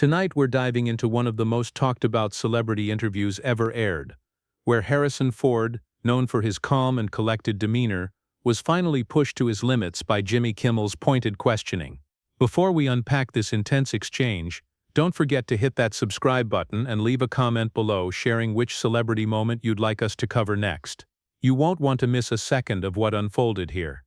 Tonight we're diving into one of the most talked about celebrity interviews ever aired, where Harrison Ford, known for his calm and collected demeanor, was finally pushed to his limits by Jimmy Kimmel's pointed questioning. Before we unpack this intense exchange, don't forget to hit that subscribe button and leave a comment below sharing which celebrity moment you'd like us to cover next. You won't want to miss a second of what unfolded here.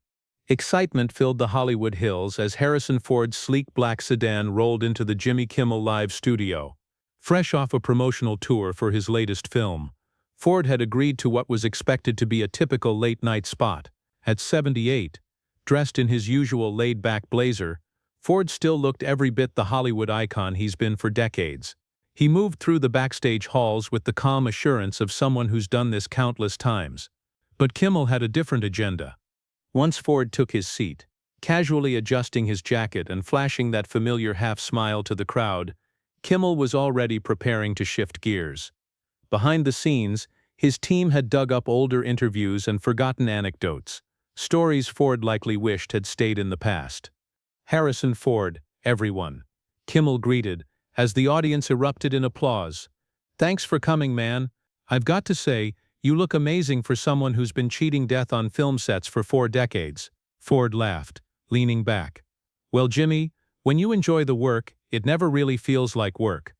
Excitement filled the Hollywood Hills as Harrison Ford's sleek black sedan rolled into the Jimmy Kimmel Live studio. Fresh off a promotional tour for his latest film, Ford had agreed to what was expected to be a typical late-night spot. At 78, dressed in his usual laid-back blazer, Ford still looked every bit the Hollywood icon he's been for decades. He moved through the backstage halls with the calm assurance of someone who's done this countless times. But Kimmel had a different agenda. Once Ford took his seat, casually adjusting his jacket and flashing that familiar half-smile to the crowd, Kimmel was already preparing to shift gears. Behind the scenes, his team had dug up older interviews and forgotten anecdotes, stories Ford likely wished had stayed in the past. "Harrison Ford, everyone," Kimmel greeted, as the audience erupted in applause. "Thanks for coming, man. I've got to say, you look amazing for someone who's been cheating death on film sets for 4 decades. Ford laughed, leaning back. "Well, Jimmy, when you enjoy the work, it never really feels like work."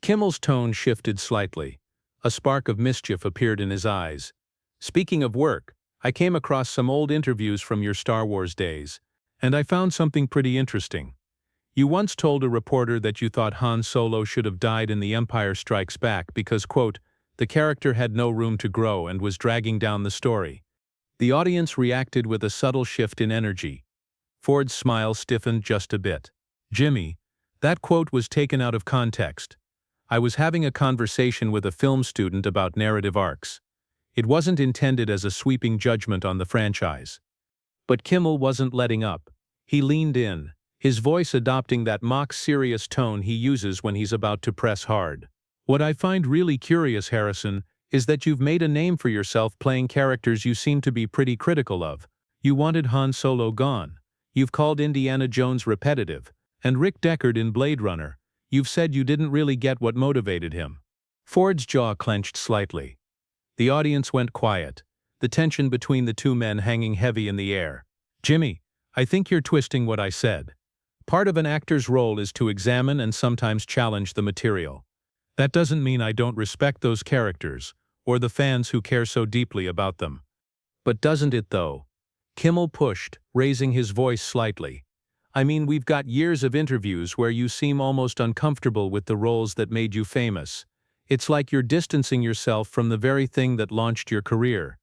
Kimmel's tone shifted slightly. A spark of mischief appeared in his eyes. "Speaking of work, I came across some old interviews from your Star Wars days, and I found something pretty interesting. You once told a reporter that you thought Han Solo should have died in The Empire Strikes Back because, quote, the character had no room to grow and was dragging down the story." The audience reacted with a subtle shift in energy. Ford's smile stiffened just a bit. "Jimmy, that quote was taken out of context. I was having a conversation with a film student about narrative arcs. It wasn't intended as a sweeping judgment on the franchise." But Kimmel wasn't letting up. He leaned in, his voice adopting that mock-serious tone he uses when he's about to press hard. "What I find really curious, Harrison, is that you've made a name for yourself playing characters you seem to be pretty critical of. You wanted Han Solo gone. You've called Indiana Jones repetitive. And Rick Deckard in Blade Runner. You've said you didn't really get what motivated him." Ford's jaw clenched slightly. The audience went quiet, the tension between the two men hanging heavy in the air. "Jimmy, I think you're twisting what I said. Part of an actor's role is to examine and sometimes challenge the material. That doesn't mean I don't respect those characters, or the fans who care so deeply about them." "But doesn't it though?" Kimmel pushed, raising his voice slightly. "I mean, we've got years of interviews where you seem almost uncomfortable with the roles that made you famous. It's like you're distancing yourself from the very thing that launched your career."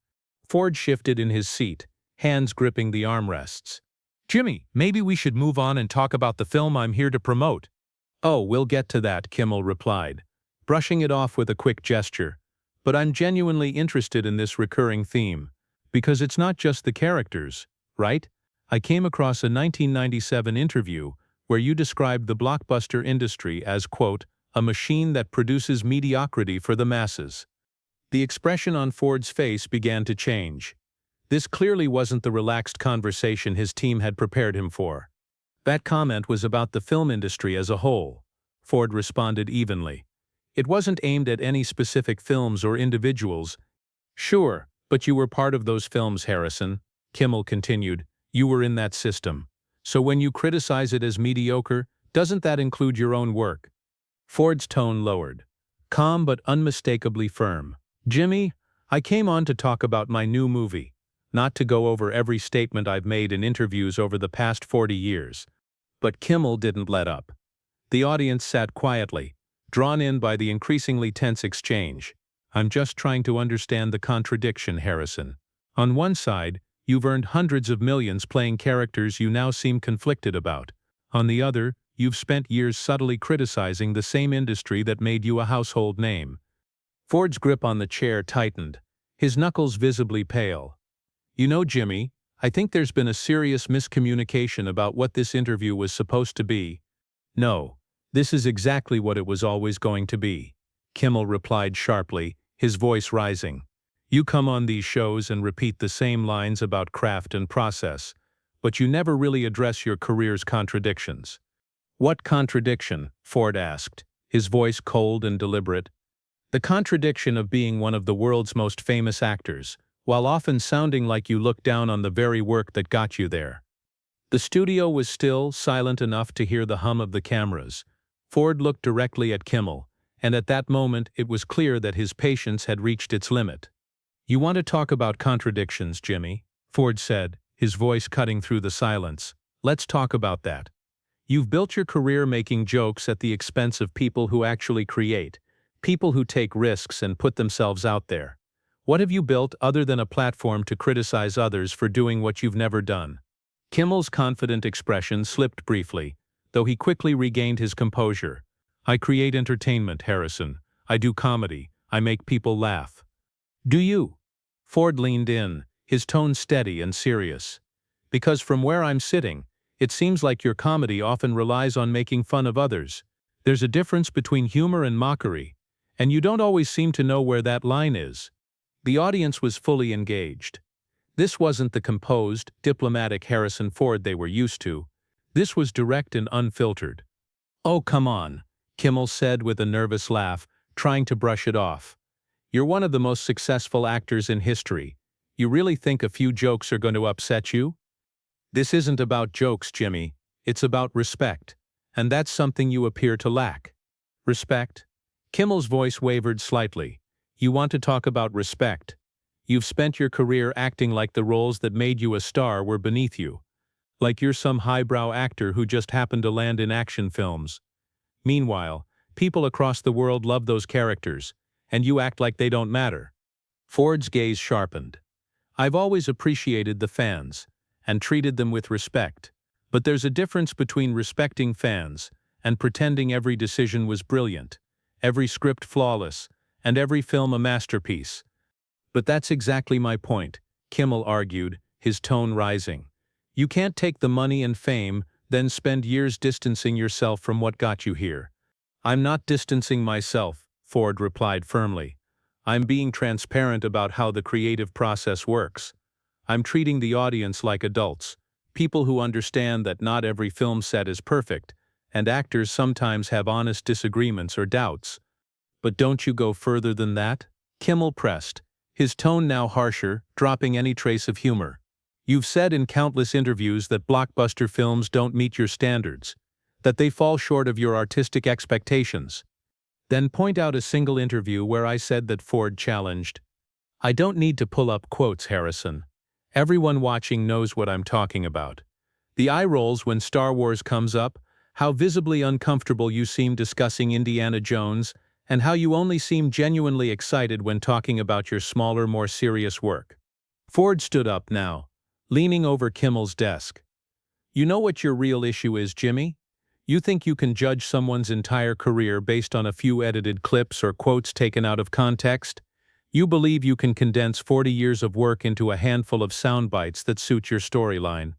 Ford shifted in his seat, hands gripping the armrests. "Jimmy, maybe we should move on and talk about the film I'm here to promote." "Oh, we'll get to that," Kimmel replied, brushing it off with a quick gesture. "But I'm genuinely interested in this recurring theme, because it's not just the characters, right? I came across a 1997 interview where you described the blockbuster industry as, quote, a machine that produces mediocrity for the masses." The expression on Ford's face began to change. This clearly wasn't the relaxed conversation his team had prepared him for. That comment was about the film industry as a whole. Ford responded evenly. "It wasn't aimed at any specific films or individuals." "Sure, but you were part of those films, Harrison," Kimmel continued. "You were in that system. So when you criticize it as mediocre, doesn't that include your own work?" Ford's tone lowered, calm but unmistakably firm. "Jimmy, I came on to talk about my new movie, not to go over every statement I've made in interviews over the past 40 years. But Kimmel didn't let up. The audience sat quietly, drawn in by the increasingly tense exchange. "I'm just trying to understand the contradiction, Harrison. On one side, you've earned hundreds of millions playing characters you now seem conflicted about. On the other, you've spent years subtly criticizing the same industry that made you a household name." Ford's grip on the chair tightened, his knuckles visibly pale. "You know, Jimmy, I think there's been a serious miscommunication about what this interview was supposed to be." "No, this is exactly what it was always going to be," Kimmel replied sharply, his voice rising. "You come on these shows and repeat the same lines about craft and process, but you never really address your career's contradictions. What contradiction? Ford asked, his voice cold and deliberate. The contradiction of being one of the world's most famous actors, while often sounding like you look down on the very work that got you there. The studio was still, silent enough to hear the hum of the cameras. Ford looked directly at Kimmel, and at that moment it was clear that his patience had reached its limit. "You want to talk about contradictions, Jimmy?" Ford said, his voice cutting through the silence. "Let's talk about that. You've built your career making jokes at the expense of people who actually create, people who take risks and put themselves out there. What have you built other than a platform to criticize others for doing what you've never done?" Kimmel's confident expression slipped briefly, though he quickly regained his composure. "I create entertainment, Harrison. I do comedy. I make people laugh." "Do you?" Ford leaned in, his tone steady and serious. "Because from where I'm sitting, it seems like your comedy often relies on making fun of others. There's a difference between humor and mockery, and you don't always seem to know where that line is." The audience was fully engaged. This wasn't the composed, diplomatic Harrison Ford they were used to. This was direct and unfiltered. "Oh, come on," Kimmel said with a nervous laugh, trying to brush it off. "You're one of the most successful actors in history. You really think a few jokes are going to upset you?" "This isn't about jokes, Jimmy. It's about respect. And that's something you appear to lack." "Respect?" Kimmel's voice wavered slightly. "You want to talk about respect? You've spent your career acting like the roles that made you a star were beneath you. Like you're some highbrow actor who just happened to land in action films. Meanwhile, people across the world love those characters, and you act like they don't matter." Ford's gaze sharpened. "I've always appreciated the fans, and treated them with respect. But there's a difference between respecting fans and pretending every decision was brilliant, every script flawless, and every film a masterpiece." "But that's exactly my point," Kimmel argued, his tone rising. "You can't take the money and fame, then spend years distancing yourself from what got you here." "I'm not distancing myself," Ford replied firmly. "I'm being transparent about how the creative process works. I'm treating the audience like adults, people who understand that not every film set is perfect, and actors sometimes have honest disagreements or doubts." "But don't you go further than that?" Kimmel pressed, his tone now harsher, dropping any trace of humor. "You've said in countless interviews that blockbuster films don't meet your standards, that they fall short of your artistic expectations. Then point out a single interview where I said that," Ford challenged. "I don't need to pull up quotes, Harrison. Everyone watching knows what I'm talking about. The eye rolls when Star Wars comes up, how visibly uncomfortable you seem discussing Indiana Jones, and how you only seem genuinely excited when talking about your smaller, more serious work." Ford stood up now, leaning over Kimmel's desk. "You know what your real issue is, Jimmy? You think you can judge someone's entire career based on a few edited clips or quotes taken out of context? You believe you can condense 40 years of work into a handful of sound bites that suit your storyline.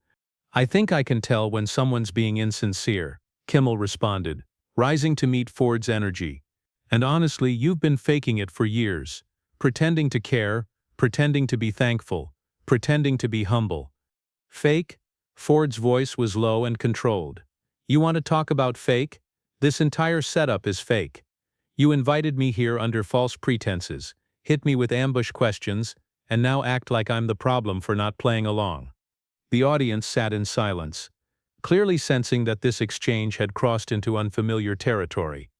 I think I can tell when someone's being insincere," Kimmel responded, rising to meet Ford's energy. "And honestly, you've been faking it for years. Pretending to care, pretending to be thankful, pretending to be humble." "Fake?" Ford's voice was low and controlled. "You want to talk about fake? This entire setup is fake. You invited me here under false pretenses, hit me with ambush questions, and now act like I'm the problem for not playing along." The audience sat in silence, clearly sensing that this exchange had crossed into unfamiliar territory.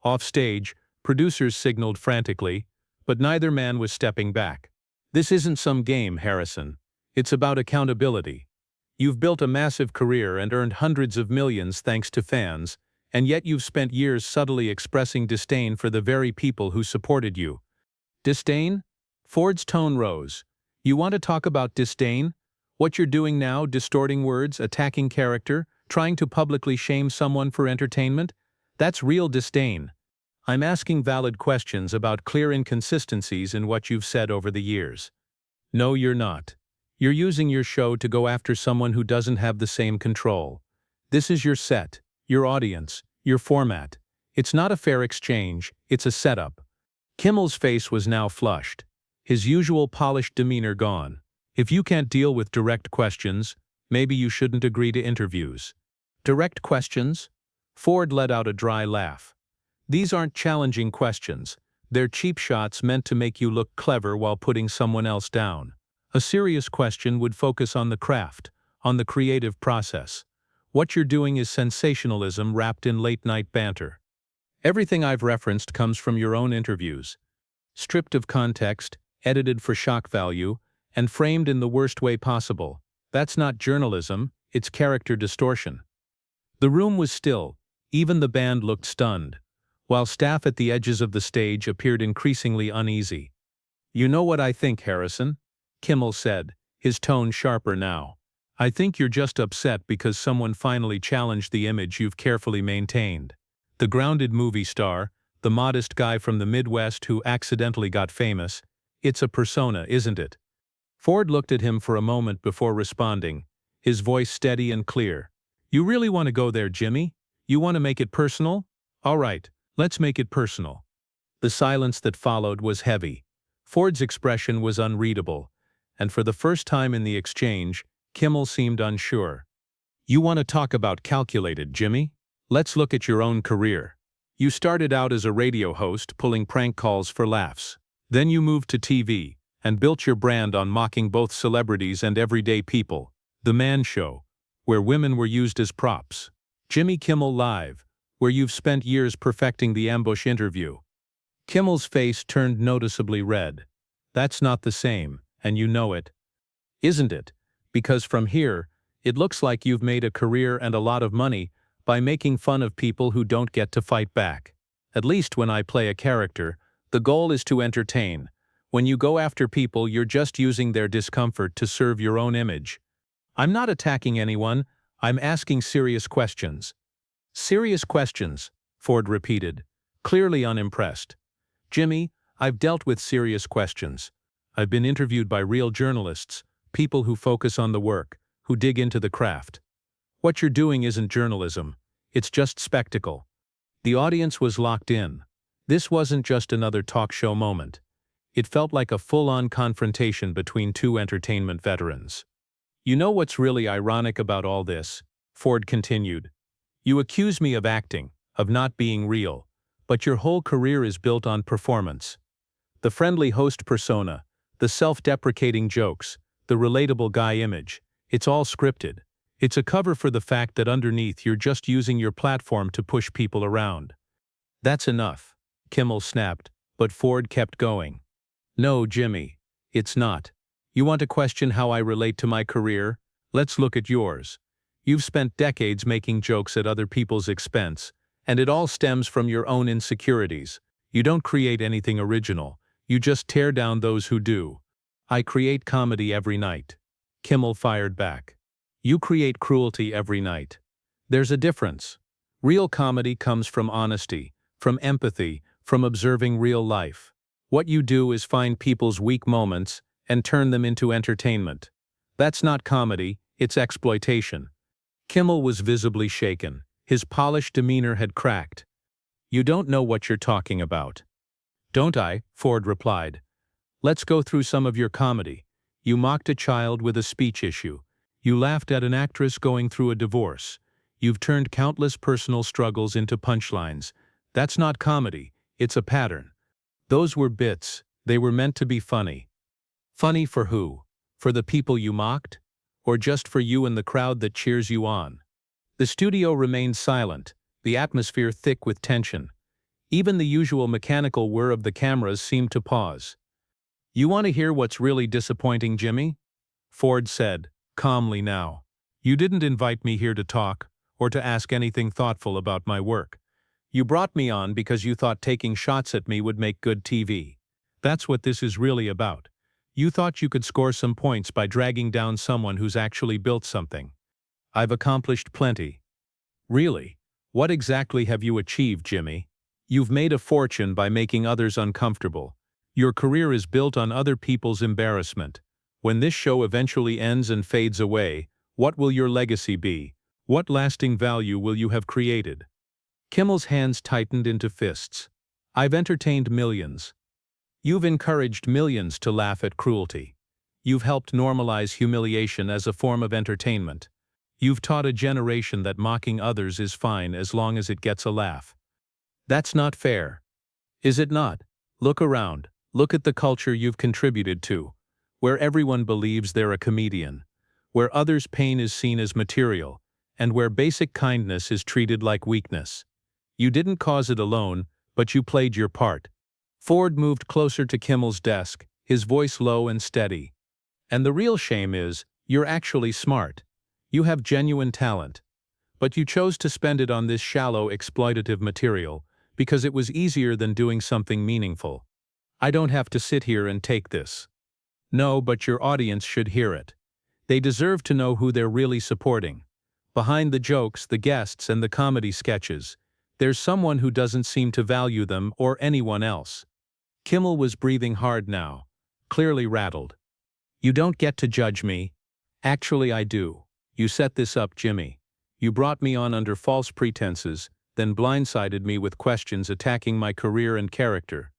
Off stage, producers signaled frantically, but neither man was stepping back. "This isn't some game, Harrison. It's about accountability. You've built a massive career and earned hundreds of millions thanks to fans, and yet you've spent years subtly expressing disdain for the very people who supported you." "Disdain?" Ford's tone rose. "You want to talk about disdain? What you're doing now, distorting words, attacking character, trying to publicly shame someone for entertainment? That's real disdain. I'm asking valid questions about clear inconsistencies in what you've said over the years." "No, you're not. You're using your show to go after someone who doesn't have the same control. This is your set, your audience, your format. It's not a fair exchange, it's a setup." Kimmel's face was now flushed, his usual polished demeanor gone. "If you can't deal with direct questions, maybe you shouldn't agree to interviews." "Direct questions?" Ford let out a dry laugh. These aren't challenging questions. They're cheap shots meant to make you look clever while putting someone else down. A serious question would focus on the craft, on the creative process. What you're doing is sensationalism wrapped in late-night banter. Everything I've referenced comes from your own interviews. Stripped of context, edited for shock value, and framed in the worst way possible. That's not journalism, it's character distortion. The room was still. Even the band looked stunned, while staff at the edges of the stage appeared increasingly uneasy. "You know what I think, Harrison?" Kimmel said, his tone sharper now. "I think you're just upset because someone finally challenged the image you've carefully maintained. The grounded movie star, the modest guy from the Midwest who accidentally got famous, it's a persona, isn't it?" Ford looked at him for a moment before responding, his voice steady and clear. "You really want to go there, Jimmy? You want to make it personal? All right, let's make it personal." The silence that followed was heavy. Ford's expression was unreadable, and for the first time in the exchange, Kimmel seemed unsure. "You want to talk about calculated, Jimmy? Let's look at your own career. You started out as a radio host pulling prank calls for laughs. Then you moved to TV and built your brand on mocking both celebrities and everyday people. The Man Show, where women were used as props. Jimmy Kimmel Live, where you've spent years perfecting the ambush interview." Kimmel's face turned noticeably red. "That's not the same, and you know it. Isn't it? Because from here, it looks like you've made a career and a lot of money by making fun of people who don't get to fight back. At least when I play a character, the goal is to entertain. When you go after people, you're just using their discomfort to serve your own image." "I'm not attacking anyone, I'm asking serious questions." "Serious questions," Ford repeated, clearly unimpressed. "Jimmy, I've dealt with serious questions. I've been interviewed by real journalists, people who focus on the work, who dig into the craft. What you're doing isn't journalism, it's just spectacle." The audience was locked in. This wasn't just another talk show moment. It felt like a full-on confrontation between two entertainment veterans. "You know what's really ironic about all this?" Ford continued. "You accuse me of acting, of not being real, but your whole career is built on performance. The friendly host persona, the self-deprecating jokes, the relatable guy image, it's all scripted. It's a cover for the fact that underneath you're just using your platform to push people around." "That's enough," Kimmel snapped, but Ford kept going. "No, Jimmy, it's not. You want to question how I relate to my career? Let's look at yours. You've spent decades making jokes at other people's expense, and it all stems from your own insecurities. You don't create anything original, you just tear down those who do." "I create comedy every night," Kimmel fired back. "You create cruelty every night. There's a difference. Real comedy comes from honesty, from empathy, from observing real life. What you do is find people's weak moments and turn them into entertainment. That's not comedy, it's exploitation." Kimmel was visibly shaken. His polished demeanor had cracked. "You don't know what you're talking about." "Don't I?" Ford replied. "Let's go through some of your comedy. You mocked a child with a speech issue. You laughed at an actress going through a divorce. You've turned countless personal struggles into punchlines. That's not comedy, it's a pattern. Those were bits, they were meant to be funny." "Funny for who? For the people you mocked? Or just for you and the crowd that cheers you on?" The studio remained silent, the atmosphere thick with tension. Even the usual mechanical whir of the cameras seemed to pause. "You want to hear what's really disappointing, Jimmy?" Ford said, calmly now. "You didn't invite me here to talk, or to ask anything thoughtful about my work. You brought me on because you thought taking shots at me would make good TV. That's what this is really about. You thought you could score some points by dragging down someone who's actually built something. I've accomplished plenty." "Really? What exactly have you achieved, Jimmy?" "You've made a fortune by making others uncomfortable. Your career is built on other people's embarrassment. When this show eventually ends and fades away, what will your legacy be? What lasting value will you have created?" Kimmel's hands tightened into fists. "I've entertained millions. You've encouraged millions to laugh at cruelty. You've helped normalize humiliation as a form of entertainment. You've taught a generation that mocking others is fine as long as it gets a laugh. That's not fair. Is it not? Look around. Look at the culture you've contributed to, where everyone believes they're a comedian, where others' pain is seen as material, and where basic kindness is treated like weakness. You didn't cause it alone, but you played your part. Ford moved closer to Kimmel's desk, his voice low and steady. And the real shame is, you're actually smart. You have genuine talent. But you chose to spend it on this shallow, exploitative material, because it was easier than doing something meaningful. I don't have to sit here and take this. No, but your audience should hear it. They deserve to know who they're really supporting. Behind the jokes, the guests, and the comedy sketches, there's someone who doesn't seem to value them or anyone else. Kimmel was breathing hard now, clearly rattled. You don't get to judge me. Actually, I do. You set this up, Jimmy. You brought me on under false pretenses, then blindsided me with questions attacking my career and character.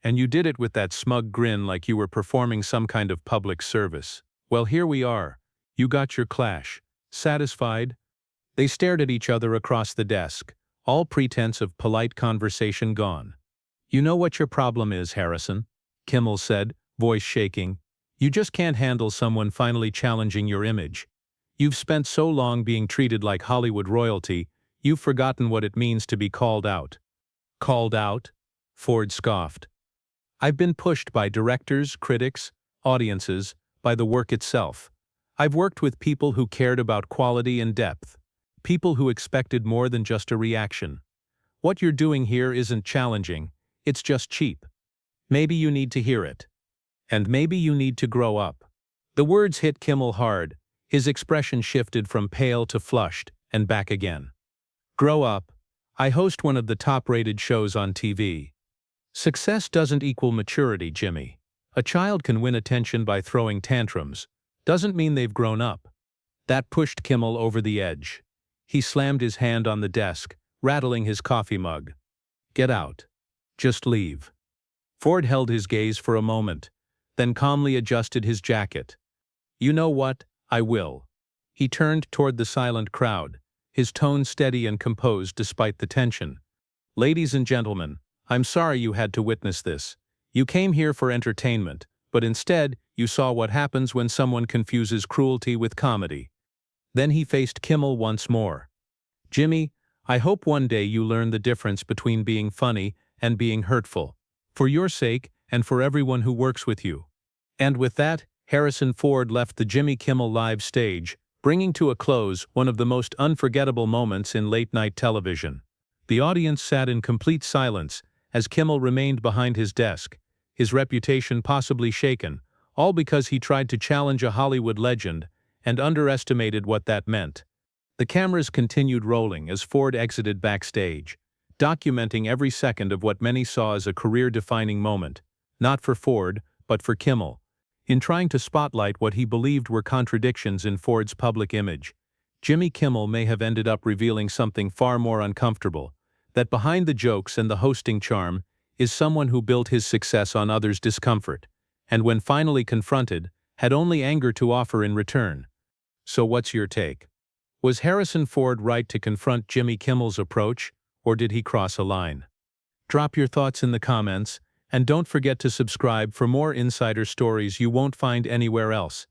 And you did it with that smug grin like you were performing some kind of public service. Well, here we are. You got your clash. Satisfied? They stared at each other across the desk, all pretense of polite conversation gone. You know what your problem is, Harrison? Kimmel said, voice shaking. You just can't handle someone finally challenging your image. You've spent so long being treated like Hollywood royalty, you've forgotten what it means to be called out. Called out? Ford scoffed. I've been pushed by directors, critics, audiences, by the work itself. I've worked with people who cared about quality and depth. People who expected more than just a reaction. What you're doing here isn't challenging, it's just cheap. Maybe you need to hear it. And maybe you need to grow up. The words hit Kimmel hard. His expression shifted from pale to flushed, and back again. Grow up. I host one of the top-rated shows on TV. Success doesn't equal maturity, Jimmy. A child can win attention by throwing tantrums. Doesn't mean they've grown up. That pushed Kimmel over the edge. He slammed his hand on the desk, rattling his coffee mug. Get out. Just leave. Ford held his gaze for a moment, then calmly adjusted his jacket. You know what? I will. He turned toward the silent crowd, his tone steady and composed despite the tension. Ladies and gentlemen, I'm sorry you had to witness this. You came here for entertainment, but instead, you saw what happens when someone confuses cruelty with comedy. Then he faced Kimmel once more. Jimmy, I hope one day you learn the difference between being funny and being hurtful. For your sake, and for everyone who works with you. And with that, Harrison Ford left the Jimmy Kimmel Live stage, bringing to a close one of the most unforgettable moments in late-night television. The audience sat in complete silence as Kimmel remained behind his desk, his reputation possibly shaken, all because he tried to challenge a Hollywood legend and underestimated what that meant. The cameras continued rolling as Ford exited backstage, documenting every second of what many saw as a career-defining moment, not for Ford, but for Kimmel. In trying to spotlight what he believed were contradictions in Ford's public image, Jimmy Kimmel may have ended up revealing something far more uncomfortable, that behind the jokes and the hosting charm is someone who built his success on others' discomfort, and when finally confronted, had only anger to offer in return. So what's your take? Was Harrison Ford right to confront Jimmy Kimmel's approach, or did he cross a line? Drop your thoughts in the comments, and don't forget to subscribe for more insider stories you won't find anywhere else.